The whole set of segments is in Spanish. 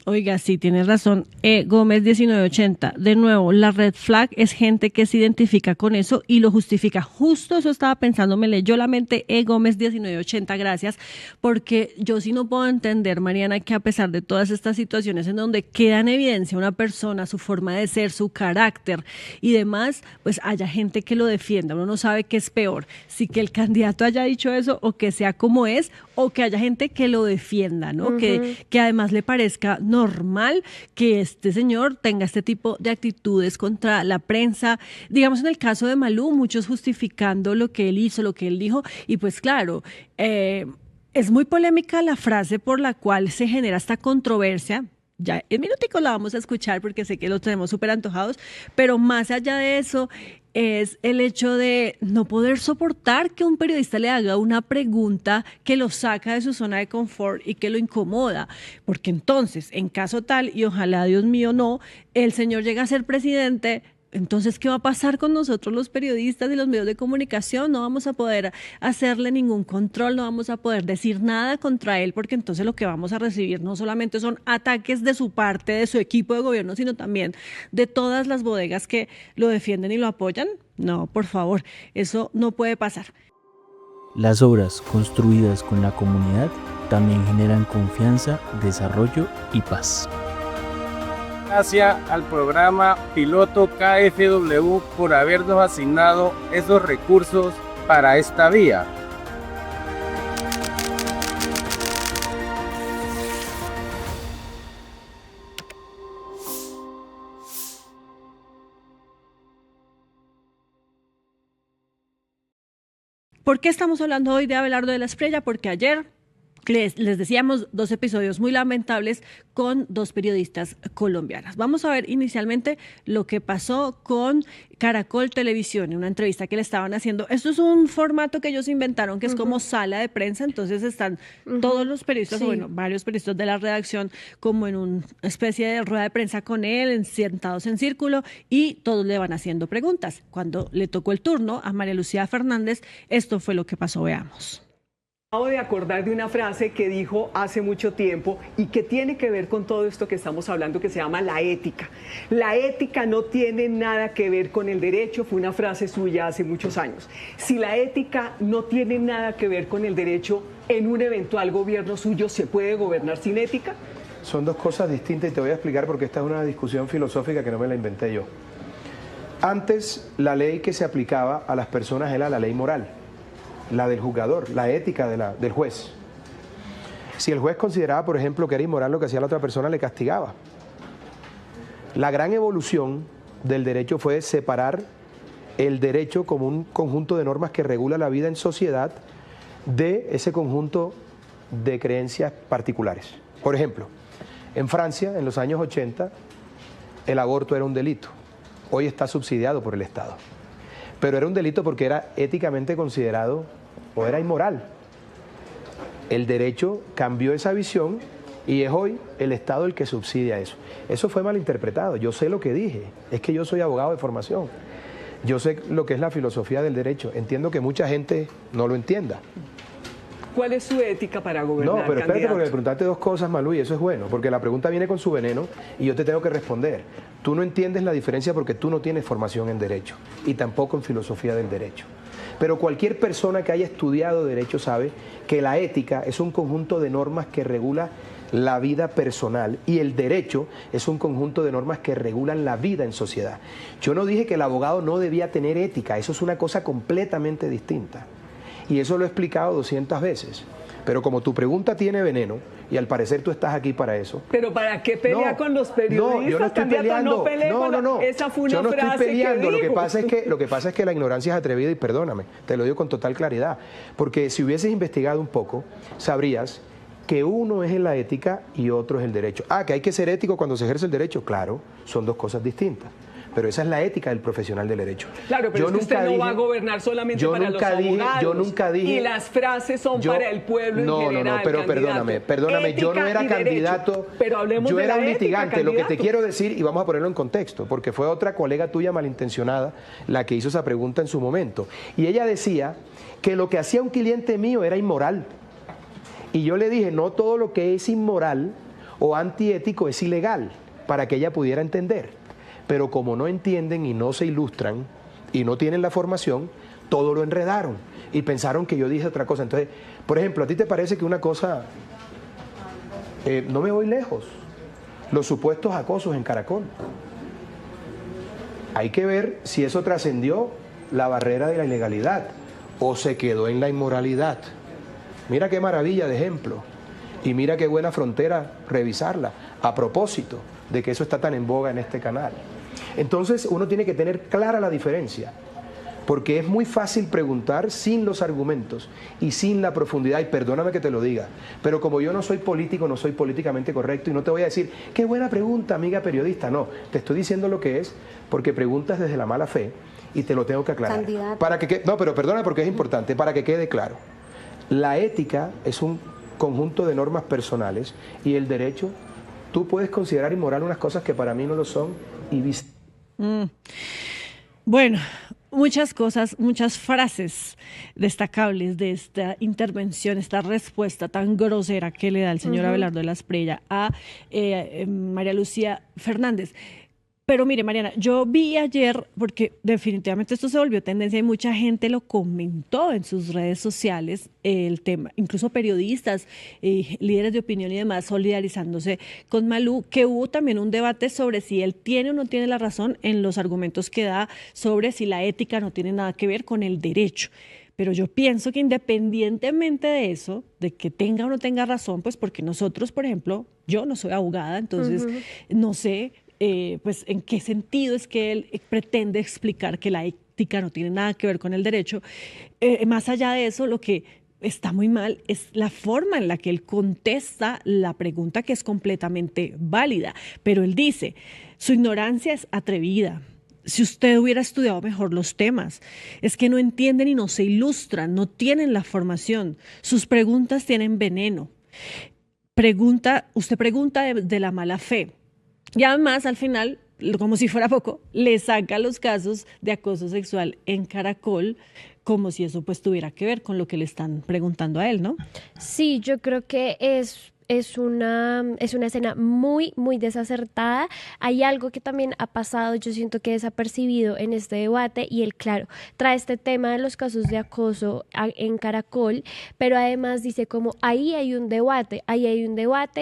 Oiga, sí, tienes razón. Gómez 1980. De nuevo, la red flag es gente que se identifica con eso y lo justifica. Justo eso estaba pensando, me leyó la mente Gómez 1980, gracias, porque yo sí no puedo entender, Mariana, que a pesar de todas estas situaciones en donde queda en evidencia una persona, su forma de ser, su carácter y demás, pues haya gente que lo defienda. Uno no sabe qué es peor, si que el candidato haya dicho eso o que sea como es, o que haya gente que lo defienda, ¿no? Que además le parezca normal que este señor tenga este tipo de actitudes contra la prensa. Digamos, en el caso de Malú, muchos justificando lo que él hizo, lo que él dijo, y pues claro, es muy polémica la frase por la cual se genera esta controversia. Ya en minutico la vamos a escuchar porque sé que lo tenemos súper antojados, pero más allá de eso es el hecho de no poder soportar que un periodista le haga una pregunta que lo saca de su zona de confort y que lo incomoda, porque entonces, en caso tal, y ojalá Dios mío no, el señor llega a ser presidente. Entonces, ¿qué va a pasar con nosotros los periodistas y los medios de comunicación? No vamos a poder hacerle ningún control, no vamos a poder decir nada contra él, porque entonces lo que vamos a recibir no solamente son ataques de su parte, de su equipo de gobierno, sino también de todas las bodegas que lo defienden y lo apoyan. No, por favor, eso no puede pasar. Las obras construidas con la comunidad también generan confianza, desarrollo y paz. Gracias al programa piloto KfW por habernos asignado esos recursos para esta vía. ¿Por qué estamos hablando hoy de Abelardo de la Espriella? Porque ayer les decíamos 2 episodios muy lamentables con 2 periodistas colombianas. Vamos a ver inicialmente lo que pasó con Caracol Televisión, en una entrevista que le estaban haciendo. Esto es un formato que ellos inventaron, que es como sala de prensa, entonces están todos los periodistas, o bueno, varios periodistas de la redacción, como en una especie de rueda de prensa con él, sentados en círculo, y todos le van haciendo preguntas. Cuando le tocó el turno a María Lucía Fernández, esto fue lo que pasó, veamos. Acabo de acordar de una frase que dijo hace mucho tiempo y que tiene que ver con todo esto que estamos hablando, que se llama la ética. La ética no tiene nada que ver con el derecho, fue una frase suya hace muchos años. Si la ética no tiene nada que ver con el derecho, en un eventual gobierno suyo, ¿se puede gobernar sin ética? Son 2 cosas distintas y te voy a explicar porque esta es una discusión filosófica que no me la inventé yo. Antes, la ley que se aplicaba a las personas era la ley moral, la del juzgador, la ética del juez. Si el juez consideraba, por ejemplo, que era inmoral lo que hacía la otra persona, le castigaba. La gran evolución del derecho fue separar el derecho como un conjunto de normas que regula la vida en sociedad de ese conjunto de creencias particulares. Por ejemplo, en Francia, en los años 80, el aborto era un delito. Hoy está subsidiado por el Estado. Pero era un delito porque era éticamente considerado o era inmoral. El derecho cambió esa visión y es hoy el Estado el que subsidia eso. Eso fue malinterpretado. Yo sé lo que dije. Es que yo soy abogado de formación. Yo sé lo que es la filosofía del derecho. Entiendo que mucha gente no lo entienda. ¿Cuál es su ética para gobernar? No, pero espérate, candidato? porque me preguntaste 2 cosas, Malú, y eso es bueno, porque la pregunta viene con su veneno y yo te tengo que responder. Tú no entiendes la diferencia porque tú no tienes formación en derecho y tampoco en filosofía del derecho. Pero cualquier persona que haya estudiado derecho sabe que la ética es un conjunto de normas que regula la vida personal y el derecho es un conjunto de normas que regulan la vida en sociedad. Yo no dije que el abogado no debía tener ética, eso es una cosa completamente distinta. Y eso lo he explicado 200 veces. Pero como tu pregunta tiene veneno, y al parecer tú estás aquí para eso. ¿Pero para qué pelea con los periodistas? No, yo no estoy peleando. No. Esa fue una yo no frase estoy peleando. que dijo. Lo que pasa es que la ignorancia es atrevida y perdóname, te lo digo con total claridad. Porque si hubieses investigado un poco, sabrías que uno es en la ética y otro es el derecho. Que hay que ser ético cuando se ejerce el derecho. Claro, son 2 cosas distintas. Pero esa es la ética del profesional del derecho. Claro, pero es que usted no va a gobernar solamente para los abogados. Yo nunca dije... Y las frases son para el pueblo en general. No, pero perdóname, yo no era candidato, pero hablemos yo de era la un ética, litigante. Lo que te candidato. quiero decir, y vamos a ponerlo en contexto, porque fue otra colega tuya malintencionada la que hizo esa pregunta en su momento. Y ella decía que lo que hacía un cliente mío era inmoral. Y yo le dije, no todo lo que es inmoral o antiético es ilegal, para que ella pudiera entender. Pero como no entienden y no se ilustran y no tienen la formación, todo lo enredaron y pensaron que yo dije otra cosa. Entonces, por ejemplo, ¿a ti te parece que una cosa, no me voy lejos, los supuestos acosos en Caracol? Hay que ver si eso trascendió la barrera de la ilegalidad o se quedó en la inmoralidad. Mira qué maravilla de ejemplo y mira qué buena frontera revisarla a propósito de que eso está tan en boga en este canal. Entonces uno tiene que tener clara la diferencia, porque es muy fácil preguntar sin los argumentos y sin la profundidad, y perdóname que te lo diga, pero como yo no soy político, no soy políticamente correcto y no te voy a decir, qué buena pregunta, amiga periodista, no, te estoy diciendo lo que es, porque preguntas desde la mala fe y te lo tengo que aclarar. Candidato. No, pero perdóname porque es importante, para que quede claro. La ética es un conjunto de normas personales y el derecho, tú puedes considerar inmoral unas cosas que para mí no lo son y Bueno, muchas cosas, muchas frases destacables de esta intervención, esta respuesta tan grosera que le da el señor Abelardo de la Espriella a María Lucía Fernández. Pero mire, Mariana, yo vi ayer, porque definitivamente esto se volvió tendencia y mucha gente lo comentó en sus redes sociales, el tema, incluso periodistas, líderes de opinión y demás, solidarizándose con Malú, que hubo también un debate sobre si él tiene o no tiene la razón en los argumentos que da sobre si la ética no tiene nada que ver con el derecho. Pero yo pienso que independientemente de eso, de que tenga o no tenga razón, pues porque nosotros, por ejemplo, yo no soy abogada, entonces no sé pues en qué sentido es que él pretende explicar que la ética no tiene nada que ver con el derecho. Más allá de eso, lo que está muy mal es la forma en la que él contesta la pregunta, que es completamente válida. Pero él dice, su ignorancia es atrevida. Si usted hubiera estudiado mejor los temas, es que no entienden y no se ilustran, no tienen la formación. Sus preguntas tienen veneno. Usted pregunta de la mala fe. Y además, al final, como si fuera poco, le saca los casos de acoso sexual en Caracol, como si eso pues tuviera que ver con lo que le están preguntando a él, ¿no? Sí, yo creo que es una escena muy, muy desacertada. Hay algo que también ha pasado, yo siento que desapercibido en este debate, y él, claro, trae este tema de los casos de acoso en Caracol, pero además dice como ahí hay un debate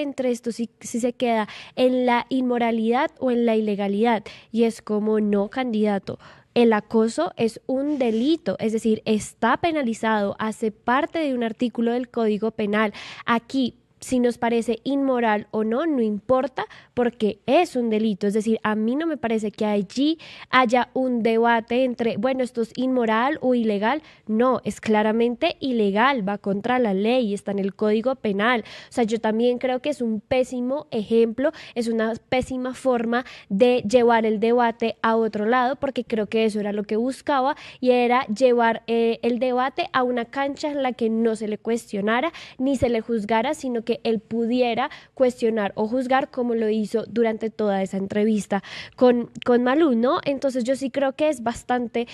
entre esto si se queda en la inmoralidad o en la ilegalidad, y es como no, candidato. El acoso es un delito, es decir, está penalizado, hace parte de un artículo del Código Penal. Aquí, si nos parece inmoral o no, no importa, porque es un delito. Es decir, a mí no me parece que allí haya un debate entre, bueno, esto es inmoral o ilegal. No, es claramente ilegal, va contra la ley, está en el Código Penal. O sea, yo también creo que es un pésimo ejemplo, es una pésima forma de llevar el debate a otro lado, porque creo que eso era lo que buscaba, y era llevar el debate a una cancha en la que no se le cuestionara ni se le juzgara, sino que él pudiera cuestionar o juzgar, como lo hizo durante toda esa entrevista con Malú, ¿no? Entonces yo sí creo que es bastante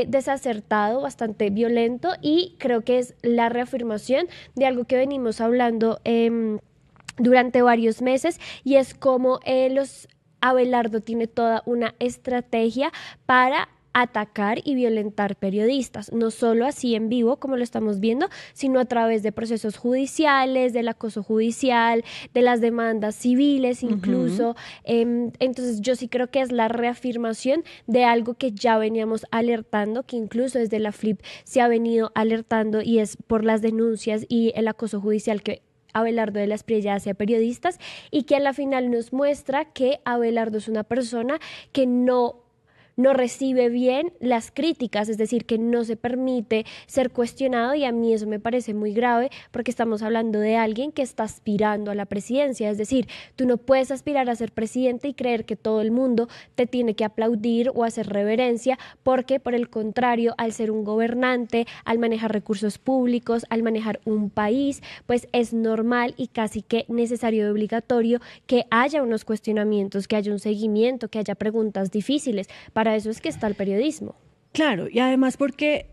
desacertado, bastante violento, y creo que es la reafirmación de algo que venimos hablando durante varios meses, y es como Abelardo tiene toda una estrategia para atacar y violentar periodistas, no solo así en vivo como lo estamos viendo, sino a través de procesos judiciales, del acoso judicial, de las demandas civiles incluso. Entonces yo sí creo que es la reafirmación de algo que ya veníamos alertando, que incluso desde la FLIP se ha venido alertando, y es por las denuncias y el acoso judicial que Abelardo de la Espriella hace a periodistas, y que a la final nos muestra que Abelardo es una persona que no recibe bien las críticas, es decir, que no se permite ser cuestionado, y a mí eso me parece muy grave, porque estamos hablando de alguien que está aspirando a la presidencia. Es decir, tú no puedes aspirar a ser presidente y creer que todo el mundo te tiene que aplaudir o hacer reverencia, porque por el contrario, al ser un gobernante, al manejar recursos públicos, al manejar un país, pues es normal y casi que necesario y obligatorio que haya unos cuestionamientos, que haya un seguimiento, que haya preguntas difíciles. Para eso es que está el periodismo. Claro, y además porque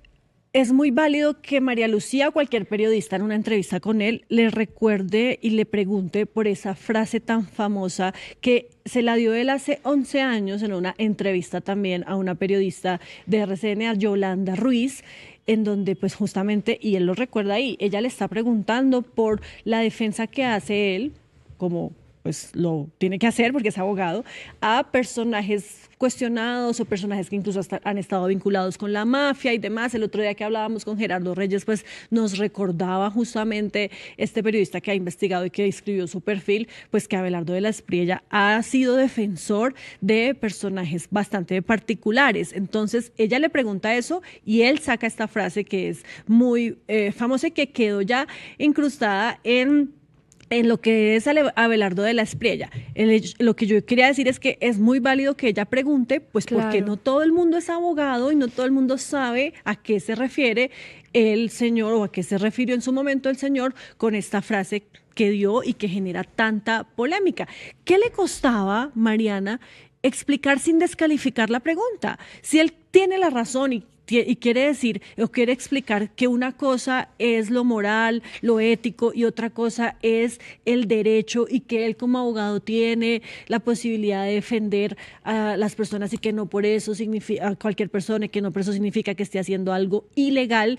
es muy válido que María Lucía o cualquier periodista en una entrevista con él le recuerde y le pregunte por esa frase tan famosa que se la dio él hace 11 años en una entrevista también a una periodista de RCN, a Yolanda Ruiz, en donde pues justamente, y él lo recuerda ahí, ella le está preguntando por la defensa que hace él, como pues lo tiene que hacer porque es abogado, a personajes cuestionados o personajes que incluso hasta han estado vinculados con la mafia y demás. El otro día que hablábamos con Gerardo Reyes, pues nos recordaba justamente este periodista que ha investigado y que escribió su perfil, pues que Abelardo de la Espriella ha sido defensor de personajes bastante particulares. Entonces ella le pregunta eso y él saca esta frase que es muy famosa y que quedó ya incrustada en lo que es Abelardo de la Espriella. Lo que yo quería decir es que es muy válido que ella pregunte, pues Claro. porque no todo el mundo es abogado y no todo el mundo sabe a qué se refiere el señor o a qué se refirió en su momento el señor con esta frase que dio y que genera tanta polémica. ¿Qué le costaba, Mariana, explicar sin descalificar la pregunta? Si él tiene la razón y quiere decir o quiere explicar que una cosa es lo moral, lo ético y otra cosa es el derecho y que él como abogado tiene la posibilidad de defender a las personas y que no por eso significa a cualquier persona y que no por eso significa que esté haciendo algo ilegal,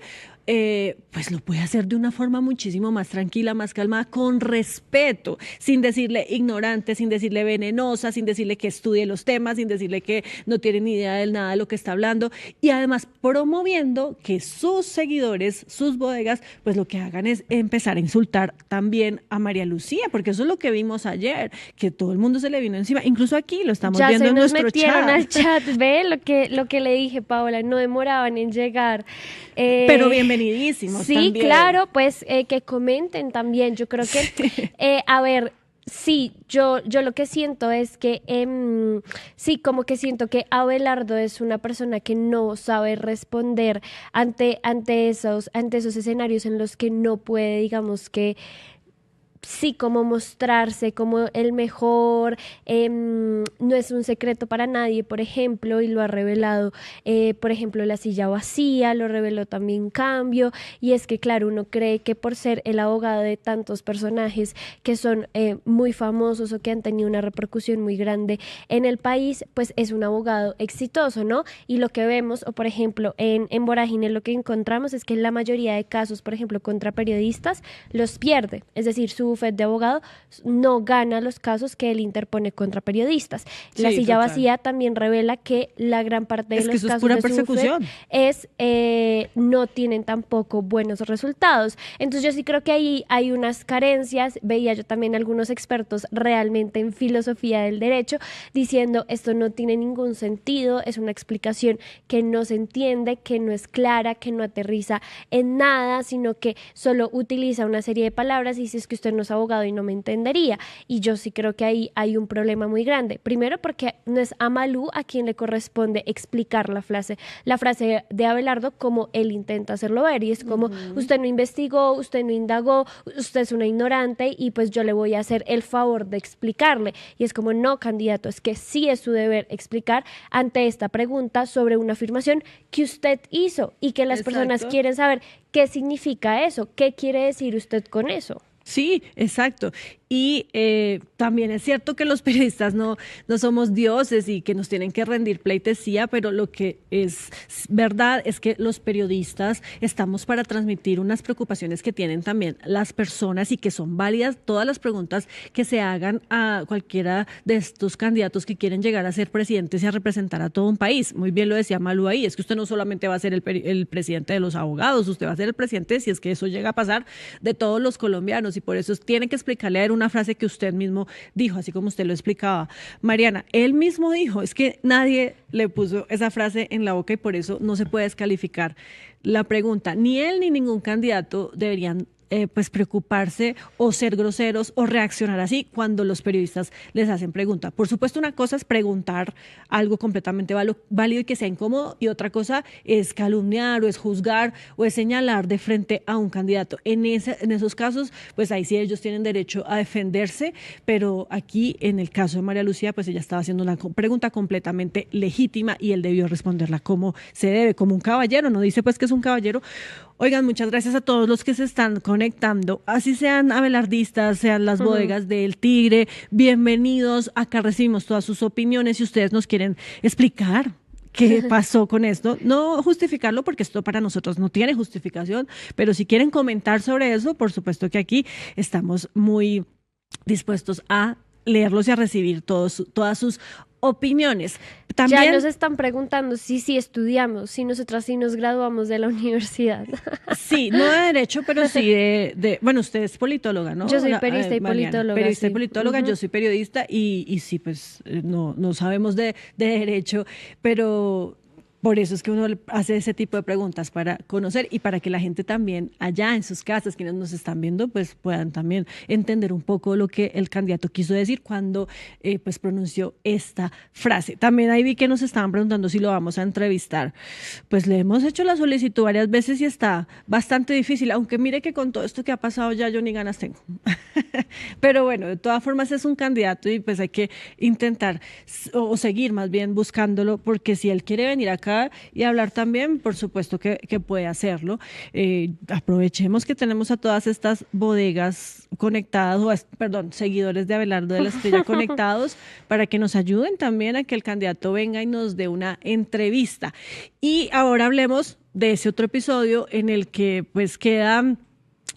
pues lo puede hacer de una forma muchísimo más tranquila, más calmada, con respeto, sin decirle ignorante, sin decirle venenosa, sin decirle que estudie los temas, sin decirle que no tiene ni idea de nada de lo que está hablando, y además promoviendo que sus seguidores, sus bodegas, pues lo que hagan es empezar a insultar también a María Lucía, porque eso es lo que vimos ayer, que todo el mundo se le vino encima, incluso aquí lo estamos Ya viendo se en nos nuestro metieron chat. al chat, ve lo que le dije, Paola, no demoraban en llegar. Pero bienvenidísimos Sí, también. claro, pues que comenten también. Yo creo que, a ver, sí, yo lo que siento es que, sí, como que siento que Abelardo es una persona que no sabe responder ante esos escenarios en los que no puede, digamos que, sí, como mostrarse como el mejor, no es un secreto para nadie, por ejemplo, y lo ha revelado, por ejemplo, La Silla Vacía, lo reveló también Cambio, y es que, claro, uno cree que por ser el abogado de tantos personajes que son muy famosos o que han tenido una repercusión muy grande en el país, pues es un abogado exitoso, ¿no? Y lo que vemos, o por ejemplo, en Vorágine lo que encontramos es que en la mayoría de casos, por ejemplo, contra periodistas, los pierde, es decir, su bufete de abogado no gana los casos que él interpone contra periodistas. La Sí, Silla total. Vacía también revela que la gran parte de Es que los eso es casos pura de su persecución. bufete no tienen tampoco buenos resultados. Entonces yo sí creo que ahí hay unas carencias. Veía yo también algunos expertos realmente en filosofía del derecho diciendo esto no tiene ningún sentido, es una explicación que no se entiende, que no es clara, que no aterriza en nada, sino que solo utiliza una serie de palabras y dice es que usted no es abogado y no me entendería. Y yo sí creo que ahí hay un problema muy grande. Primero porque no es a Malú a quien le corresponde explicar la frase de Abelardo como él intenta hacerlo ver, y es como usted no investigó, usted no indagó, usted es una ignorante y pues yo le voy a hacer el favor de explicarle. Y es como no, candidato, es que sí es su deber explicar ante esta pregunta sobre una afirmación que usted hizo y que las personas Exacto. quieren saber qué significa eso, qué quiere decir usted con eso. Sí, exacto. Y también es cierto que los periodistas no somos dioses y que nos tienen que rendir pleitesía, pero lo que es verdad es que los periodistas estamos para transmitir unas preocupaciones que tienen también las personas y que son válidas todas las preguntas que se hagan a cualquiera de estos candidatos que quieren llegar a ser presidentes y a representar a todo un país. Muy bien lo decía Malú ahí, es que usted no solamente va a ser el presidente de los abogados, usted va a ser el presidente, si es que eso llega a pasar, de todos los colombianos, y por eso tiene que explicarle a él una frase que usted mismo dijo, así como usted lo explicaba, Mariana. Él mismo dijo, es que nadie le puso esa frase en la boca y por eso no se puede descalificar la pregunta. Ni él ni ningún candidato deberían pues preocuparse o ser groseros o reaccionar así cuando los periodistas les hacen preguntas. Por supuesto, una cosa es preguntar algo completamente válido y que sea incómodo, y otra cosa es calumniar o es juzgar o es señalar de frente a un candidato. En esos casos, pues ahí sí ellos tienen derecho a defenderse, pero aquí en el caso de María Lucía, pues ella estaba haciendo una pregunta completamente legítima y él debió responderla como se debe, como un caballero. No dice pues que es un caballero. Oigan, muchas gracias a todos los que se están conectando, así sean abelardistas, sean las bodegas del Tigre, bienvenidos, acá recibimos todas sus opiniones. Si ustedes nos quieren explicar qué pasó con esto, no justificarlo porque esto para nosotros no tiene justificación, pero si quieren comentar sobre eso, por supuesto que aquí estamos muy dispuestos a leerlos y a recibir todas sus opiniones. También, ya nos están preguntando si estudiamos, si nosotras sí nos graduamos de la universidad. Sí, no de derecho, pero sí bueno, usted es politóloga, ¿no? Yo soy periodista y politóloga. Periodista y sí. politóloga, yo soy periodista y sí, pues no sabemos de derecho, pero por eso es que uno hace ese tipo de preguntas, para conocer y para que la gente también allá en sus casas, quienes nos están viendo, pues puedan también entender un poco lo que el candidato quiso decir cuando pues pronunció esta frase. También ahí vi que nos estaban preguntando si lo vamos a entrevistar. Pues le hemos hecho la solicitud varias veces y está bastante difícil, aunque mire que con todo esto que ha pasado ya yo ni ganas tengo. Pero bueno, de todas formas es un candidato y pues hay que intentar o seguir más bien buscándolo, porque si él quiere venir acá y hablar también, por supuesto que puede hacerlo. Aprovechemos que tenemos a todas estas bodegas conectadas, seguidores de Abelardo de la Estrella conectados, para que nos ayuden también a que el candidato venga y nos dé una entrevista. Y ahora hablemos de ese otro episodio en el que pues queda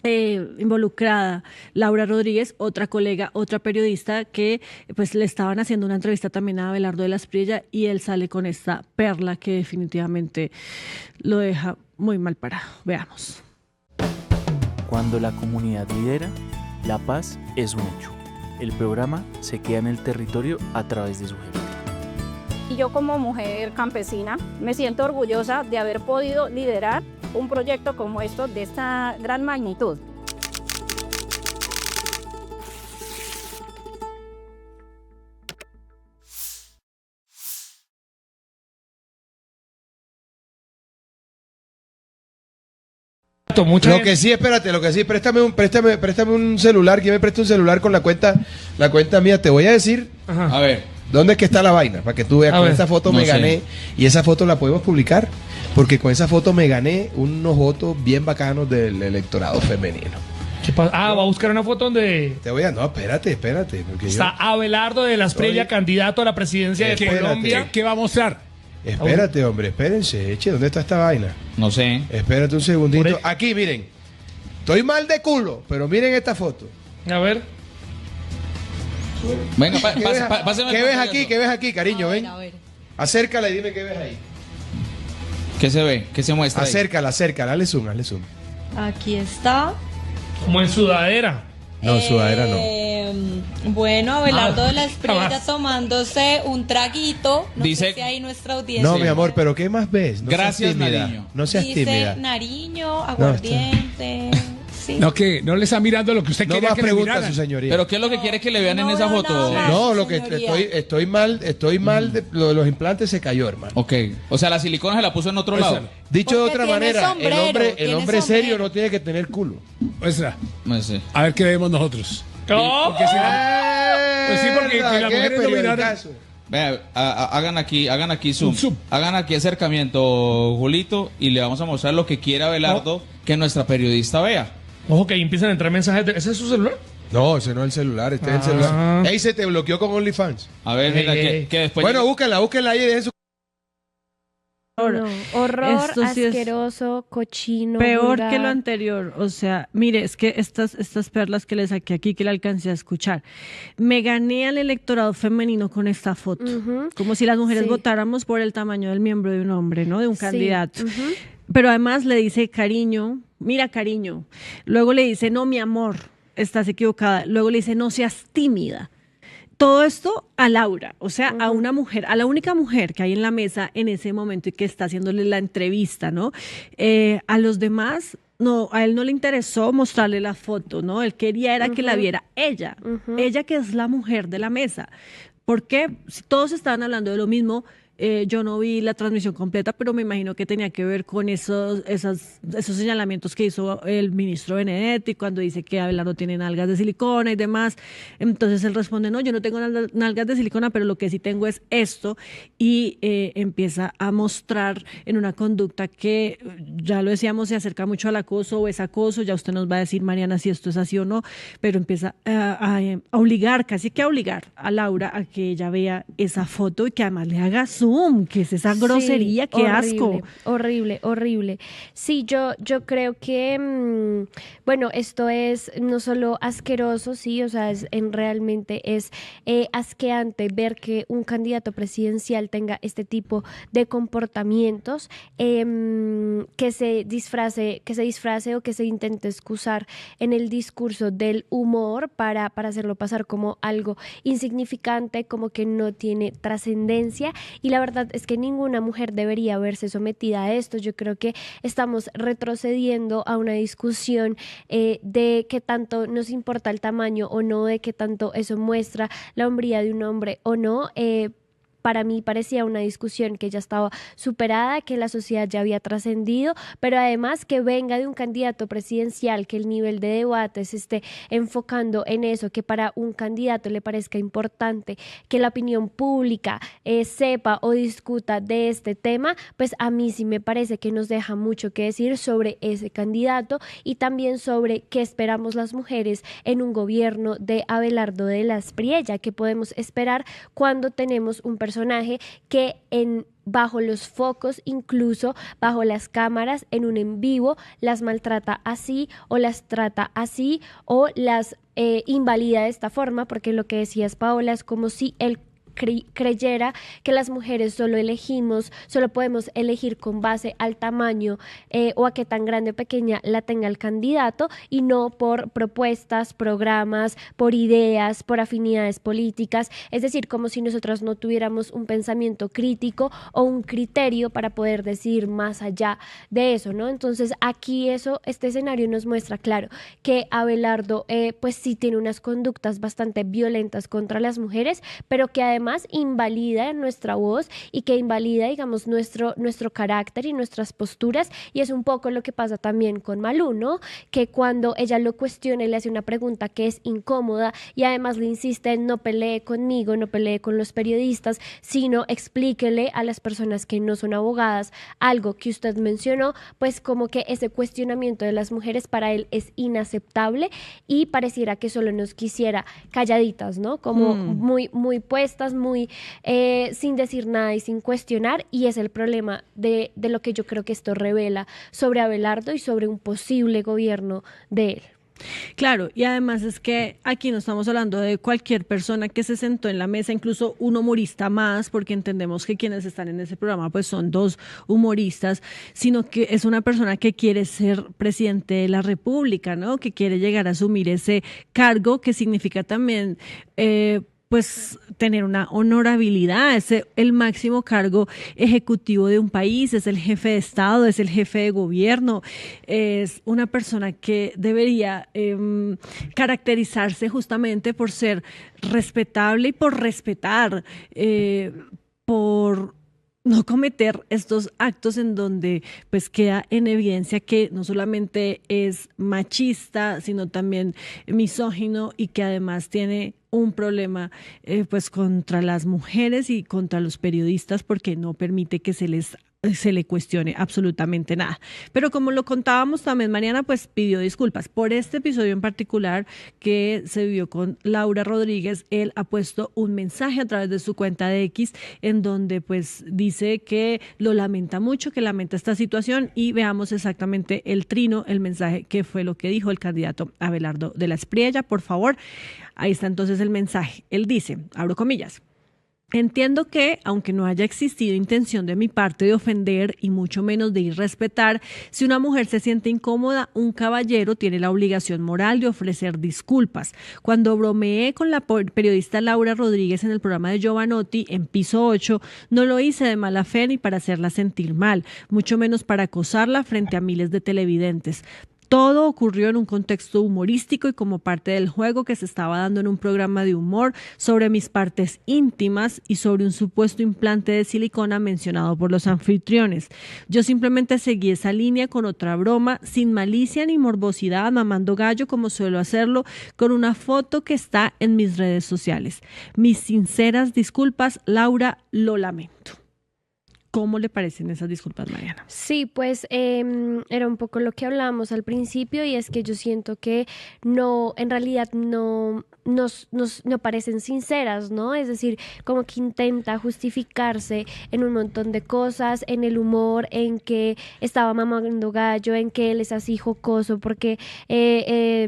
involucrada Laura Rodríguez, otra colega, otra periodista que pues le estaban haciendo una entrevista también a Abelardo de la Espriella y él sale con esta perla que definitivamente lo deja muy mal parado. Veamos. Cuando la comunidad lidera, la paz es un hecho. El programa se queda en el territorio a través de su gente. Y yo como mujer campesina me siento orgullosa de haber podido liderar un proyecto como esto de esta gran magnitud. Lo que sí, préstame un celular, que me preste un celular con la cuenta mía. Te voy a decir, a ver, ¿dónde es que está la vaina? Para que tú veas, con esa foto me gané, y esa foto la podemos publicar, porque con esa foto me gané unos votos bien bacanos del electorado femenino. ¿Qué pasa? Va a buscar una foto donde No, espérate. Porque está Abelardo de la Espriella, candidato a la presidencia de Colombia. ¿Qué va a mostrar? Espérate, hombre, espérense. ¿Dónde está esta vaina? No sé. Espérate un segundito. Aquí, miren. Estoy mal de culo, pero miren esta foto. A ver. Venga, ¿Qué ves aquí, cariño? Ven. Acércala y dime qué ves ahí. ¿Qué se ve? ¿Qué se muestra? Acércala, hazle zoom. Aquí está. Como en sudadera. No, sudadera no. Bueno, Abelardo de la Espriella tomándose un traguito. No sé si hay nuestra audiencia. No, mi amor, pero ¿qué más ves? No Gracias, seas tímida. Nariño. No seas Dice tímida. Nariño, aguardiente. Sí. No, que no le está mirando lo que usted No quería más que le preguntas, miraran. su señoría. Pero ¿qué es lo que quiere que le vean en esa foto? No, lo que señoría. estoy mal lo de los implantes se cayó, hermano. Ok, o sea, la silicona se la puso en otro lado. Dicho de Porque otra tiene manera, sombrero, el hombre serio no tiene que tener culo. Muestra. No sé. A ver qué vemos nosotros. ¿Cómo? Porque si pues sí, porque que las mujeres no miraran. Vea, hagan aquí zoom. Hagan aquí acercamiento, Julito, y le vamos a mostrar lo que quiera Abelardo que nuestra periodista vea. Ojo que ahí empiezan a entrar mensajes. ¿Ese es su celular? No, ese no es el celular, este es el celular. Ey, se te bloqueó con OnlyFans. A ver, mira, que después... Bueno, búsquenla ahí y dejen su... No, horror, Esto sí asqueroso, cochino. Peor vulgar. que lo anterior. O sea, mire, es que estas perlas que le saqué aquí, que le alcancé a escuchar, me gané al electorado femenino con esta foto. Como si las mujeres votáramos por el tamaño del miembro de un hombre, ¿no? De un candidato. Pero además le dice cariño, mira cariño. Luego le dice, no, mi amor, estás equivocada. Luego le dice, no seas tímida. Todo esto a Laura, o sea, a una mujer, a la única mujer que hay en la mesa en ese momento y que está haciéndole la entrevista, ¿no? A los demás no, a él no le interesó mostrarle la foto, ¿no? Él quería era que la viera ella, ella que es la mujer de la mesa. Porque si todos estaban hablando de lo mismo, yo no vi la transmisión completa, pero me imagino que tenía que ver con esos señalamientos que hizo el ministro Benedetti cuando dice que Abelardo tiene nalgas de silicona y demás. Entonces él responde, no, yo no tengo nalgas de silicona, pero lo que sí tengo es esto, y empieza a mostrar en una conducta que, ya lo decíamos, se acerca mucho al acoso o es acoso. Ya usted nos va a decir, Mariana, si esto es así o no, pero empieza a obligar, casi que a obligar a Laura a que ella vea esa foto y que además le haga zoom. ¿Qué es esa grosería? ¡Qué asco! Horrible. Sí, yo creo que, bueno, esto es no solo asqueroso, sí, o sea, realmente es asqueante ver que un candidato presidencial tenga este tipo de comportamientos, que se disfrace o que se intente excusar en el discurso del humor para hacerlo pasar como algo insignificante, como que no tiene trascendencia. Y la verdad es que ninguna mujer debería verse sometida a esto. Yo creo que estamos retrocediendo a una discusión de qué tanto nos importa el tamaño o no, de qué tanto eso muestra la hombría de un hombre o no. Para mí parecía una discusión que ya estaba superada, que la sociedad ya había trascendido, pero además que venga de un candidato presidencial, que el nivel de debate se esté enfocando en eso, que para un candidato le parezca importante que la opinión pública sepa o discuta de este tema, pues a mí sí me parece que nos deja mucho que decir sobre ese candidato y también sobre qué esperamos las mujeres en un gobierno de Abelardo de la Espriella, que podemos esperar cuando tenemos un personaje que bajo los focos, incluso bajo las cámaras, en un en vivo, las maltrata así o las trata así o las invalida de esta forma, porque lo que decías, Paola, es como si él creyera que las mujeres solo podemos elegir con base al tamaño o a qué tan grande o pequeña la tenga el candidato, y no por propuestas, programas, por ideas, por afinidades políticas. Es decir, como si nosotros no tuviéramos un pensamiento crítico o un criterio para poder decidir más allá de eso, ¿no? Entonces aquí este escenario nos muestra claro que Abelardo pues sí tiene unas conductas bastante violentas contra las mujeres, pero que además invalida nuestra voz y que invalida, digamos, nuestro carácter y nuestras posturas. Y es un poco lo que pasa también con Malú, ¿no? Que cuando ella lo cuestiona y le hace una pregunta que es incómoda y además le insiste en no pelee conmigo, no pelee con los periodistas, sino explíquele a las personas que no son abogadas algo que usted mencionó, pues como que ese cuestionamiento de las mujeres para él es inaceptable y pareciera que solo nos quisiera calladitas, ¿no? Como muy puestas, muy sin decir nada y sin cuestionar, y es el problema de lo que yo creo que esto revela sobre Abelardo y sobre un posible gobierno de él. Claro, y además es que aquí no estamos hablando de cualquier persona que se sentó en la mesa, incluso un humorista más, porque entendemos que quienes están en ese programa pues son dos humoristas, sino que es una persona que quiere ser presidente de la República, ¿no? Que quiere llegar a asumir ese cargo, que significa también pues tener una honorabilidad. Es el máximo cargo ejecutivo de un país, es el jefe de Estado, es el jefe de gobierno, es una persona que debería caracterizarse justamente por ser respetable y por respetar, por no cometer estos actos en donde pues queda en evidencia que no solamente es machista, sino también misógino, y que además tiene un problema pues contra las mujeres y contra los periodistas, porque no permite que se le cuestione absolutamente nada. Pero como lo contábamos también, Mariana pues pidió disculpas por este episodio en particular que se vivió con Laura Rodríguez. Él ha puesto un mensaje a través de su cuenta de X en donde pues dice que lo lamenta mucho, que lamenta esta situación, y veamos exactamente el mensaje, que fue lo que dijo el candidato Abelardo de la Espriella. Por favor, ahí está entonces el mensaje. Él dice, abro comillas: entiendo que, aunque no haya existido intención de mi parte de ofender y mucho menos de irrespetar, si una mujer se siente incómoda, un caballero tiene la obligación moral de ofrecer disculpas. Cuando bromeé con la periodista Laura Rodríguez en el programa de Giovanotti en Piso 8, no lo hice de mala fe ni para hacerla sentir mal, mucho menos para acosarla frente a miles de televidentes. Todo ocurrió en un contexto humorístico y como parte del juego que se estaba dando en un programa de humor sobre mis partes íntimas y sobre un supuesto implante de silicona mencionado por los anfitriones. Yo simplemente seguí esa línea con otra broma, sin malicia ni morbosidad, mamando gallo como suelo hacerlo, con una foto que está en mis redes sociales. Mis sinceras disculpas, Laura, lo lamento. ¿Cómo le parecen esas disculpas, Mariana? Sí, pues era un poco lo que hablábamos al principio y es que yo siento que no, en realidad no parecen sinceras, ¿no? Es decir, como que intenta justificarse en un montón de cosas, en el humor, en que estaba mamando gallo, en que él es así jocoso porque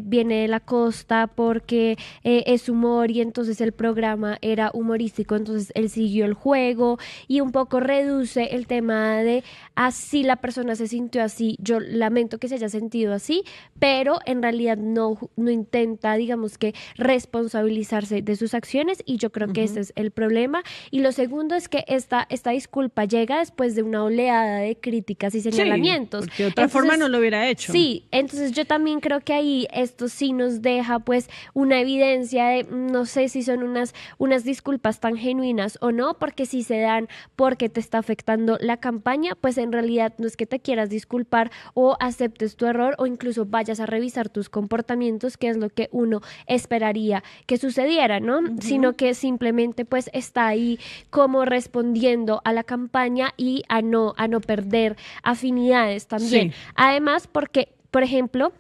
viene de la costa, porque es humor y entonces el programa era humorístico, entonces él siguió el juego y un poco reduce el tema de así la persona se sintió así, yo lamento que se haya sentido así, pero en realidad no intenta, digamos que responsabilizarse de sus acciones y yo creo que ese es el problema. Y lo segundo es que esta disculpa llega después de una oleada de críticas y señalamientos. Sí, porque de otra forma no lo hubiera hecho. Sí, entonces yo también creo que ahí esto sí nos deja pues una evidencia de no sé si son unas disculpas tan genuinas o no, porque si se dan porque te está afectando la campaña, pues en realidad no es que te quieras disculpar o aceptes tu error o incluso vayas a revisar tus comportamientos, que es lo que uno esperaría que sucediera, ¿no? Sino que simplemente pues está ahí como respondiendo a la campaña y a no perder afinidades también. Sí. Además, porque, por ejemplo,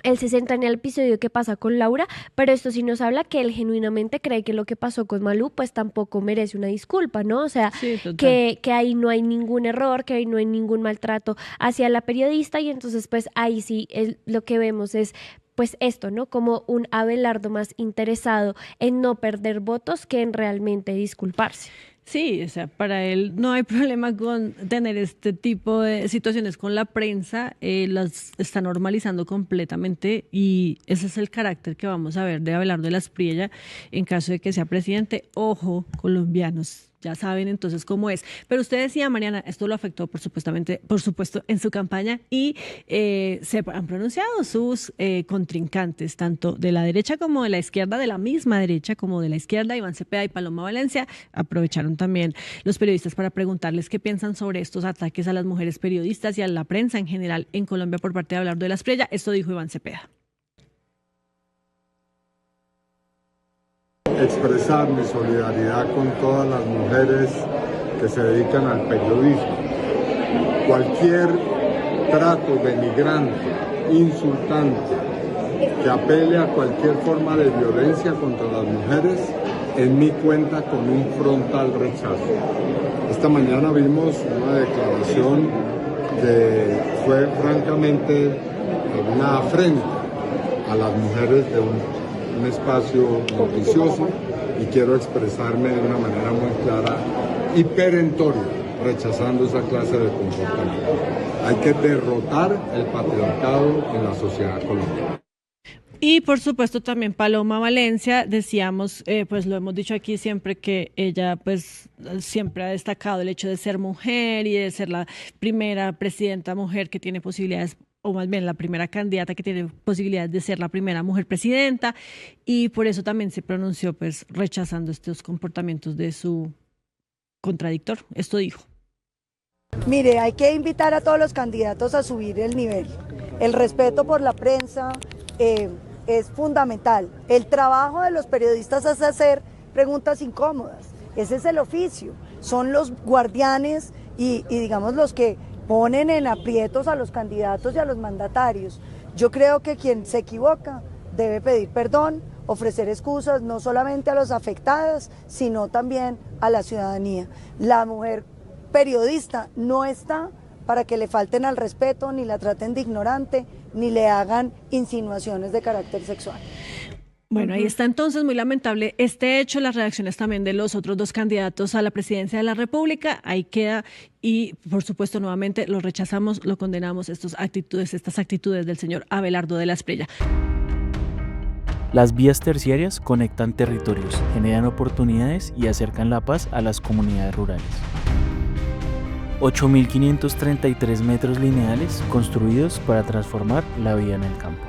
él se centra en el episodio que pasa con Laura, pero esto sí nos habla que él genuinamente cree que lo que pasó con Malú pues tampoco merece una disculpa, ¿no? O sea, sí, que ahí no hay ningún error, que ahí no hay ningún maltrato hacia la periodista y entonces pues ahí sí lo que vemos es pues esto, ¿no? Como un Abelardo más interesado en no perder votos que en realmente disculparse. Sí, o sea, para él no hay problema con tener este tipo de situaciones con la prensa, las está normalizando completamente y ese es el carácter que vamos a ver de Abelardo de la Espriella en caso de que sea presidente. Ojo, colombianos, ya saben entonces cómo es. Pero usted decía, Mariana, esto lo afectó por supuesto, en su campaña y se han pronunciado sus contrincantes, tanto de la derecha como de la izquierda, de la misma derecha como de la izquierda, Iván Cepeda y Paloma Valencia. Aprovecharon también los periodistas para preguntarles qué piensan sobre estos ataques a las mujeres periodistas y a la prensa en general en Colombia por parte de Abelardo de la Espriella. Esto dijo Iván Cepeda. Expresar mi solidaridad con todas las mujeres que se dedican al periodismo. Cualquier trato denigrante, insultante, que apele a cualquier forma de violencia contra las mujeres, en mi cuenta con un frontal rechazo. Esta mañana vimos una declaración que fue francamente una afrenta a las mujeres de un espacio noticioso y quiero expresarme de una manera muy clara y perentoria, rechazando esa clase de comportamiento. Hay que derrotar el patriarcado en la sociedad colombiana. Y por supuesto también Paloma Valencia, decíamos, pues lo hemos dicho aquí siempre, que ella pues siempre ha destacado el hecho de ser mujer y de ser la primera presidenta mujer que tiene posibilidades, o más bien la primera candidata que tiene posibilidades de ser la primera mujer presidenta, y por eso también se pronunció pues rechazando estos comportamientos de su contradictor. Esto dijo. Mire, hay que invitar a todos los candidatos a subir el nivel. El respeto por la prensa es fundamental. El trabajo de los periodistas es hacer preguntas incómodas. Ese es el oficio. Son los guardianes y digamos los que ponen en aprietos a los candidatos y a los mandatarios. Yo creo que quien se equivoca debe pedir perdón, ofrecer excusas no solamente a los afectados, sino también a la ciudadanía. La mujer periodista no está para que le falten al respeto, ni la traten de ignorante, ni le hagan insinuaciones de carácter sexual. Bueno, ahí está entonces, muy lamentable este hecho, las reacciones también de los otros dos candidatos a la presidencia de la República, ahí queda y por supuesto nuevamente lo rechazamos, lo condenamos, estas actitudes del señor Abelardo de la Espriella. Las vías terciarias conectan territorios, generan oportunidades y acercan la paz a las comunidades rurales. 8.533 metros lineales construidos para transformar la vida en el campo.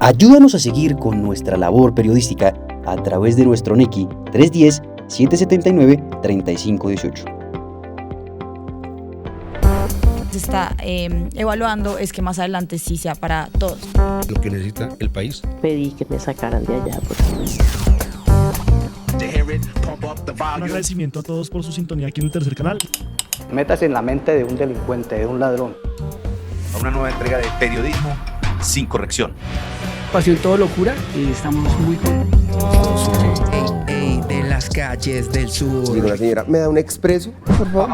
Ayúdanos a seguir con nuestra labor periodística a través de nuestro NECI 310-779-3518. Se está evaluando es que más adelante sí sea para todos. Lo que necesita el país. Pedí que me sacaran de allá. Un agradecimiento a todos por su sintonía aquí en el tercer canal. Métase en la mente de un delincuente, de un ladrón. A una nueva entrega de periodismo sin corrección. Pasión todo locura y estamos muy contentos. De las calles del sur. Digo, la señora, ¿me da un expreso, por favor?